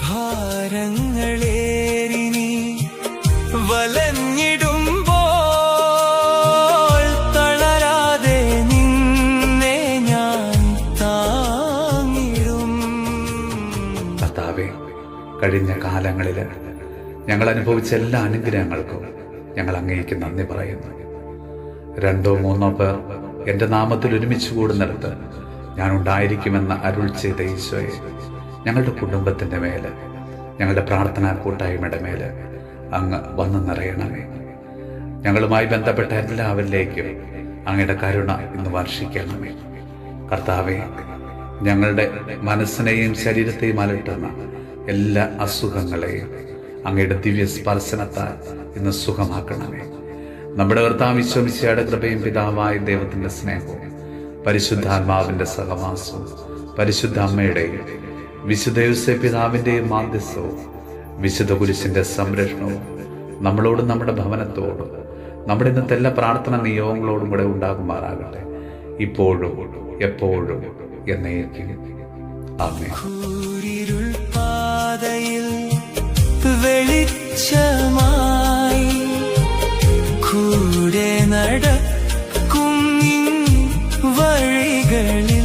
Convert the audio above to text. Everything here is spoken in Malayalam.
ഭാരങ്ങളേറി നീ വലഞ്ഞിടുമ്പോൾ തളരാതെ നിന്നെ ഞാൻ താങ്ങിടും. കർത്താവേ, കഴിഞ്ഞ കാലങ്ങളിൽ ഞങ്ങൾ അനുഭവിച്ച എല്ലാ അനുഗ്രഹങ്ങൾക്കും ഞങ്ങൾ അങ്ങേക്ക് നന്ദി പറയുന്നു. 2 or 3 പേർ എൻ്റെ നാമത്തിൽ ഒരുമിച്ച് കൂടുന്നിടത്ത് ഞാൻ ഉണ്ടായിരിക്കുമെന്ന് അരുൾ ചെയ്ത ഈശോയെ, ഞങ്ങളുടെ കുടുംബത്തിൻ്റെ മേലെ, ഞങ്ങളുടെ പ്രാർത്ഥനാ കൂട്ടായ്മയുടെ മേലെ അങ്ങ് വന്നു നിറയണമേ. ഞങ്ങളുമായി ബന്ധപ്പെട്ട എല്ലാവരിലേക്കും അങ്ങയുടെ കരുണ ഇന്ന് വർഷിക്കണമേ. കർത്താവേ, ഞങ്ങളുടെ മനസ്സിനെയും ശരീരത്തെയും അലട്ടുന്ന എല്ലാ അസുഖങ്ങളെയും അങ്ങയുടെ ദിവ്യ സ്പർശനത്താൽ ഇന്ന് സുഖമാക്കണമേ. നമ്മുടെ കർത്താവ് ഈശോ മിശിഹായുടെ കൃപയും പിതാവായ ദൈവത്തിന്റെ സ്നേഹവും പരിശുദ്ധാത്മാവിന്റെ സഹവാസവും പരിശുദ്ധ അമ്മയുടെയും വിശുദ്ധ യോസേപ്പ് പിതാവിന്റെയും മാധ്യസ്ഥവും വിശുദ്ധ കുരിശിന്റെ സംരക്ഷണവും നമ്മളോടും നമ്മുടെ ഭവനത്തോടും നമ്മുടെ ഇന്നത്തെ എല്ലാ പ്രാർത്ഥന നിയോഗങ്ങളോടും കൂടെ ഉണ്ടാകുമാറാകട്ടെ, ഇപ്പോഴും എപ്പോഴും എന്നേക്കും. ആമേൻ. വെളിച്ചമായി കൂടെ നടക്കും വഴികളിൽ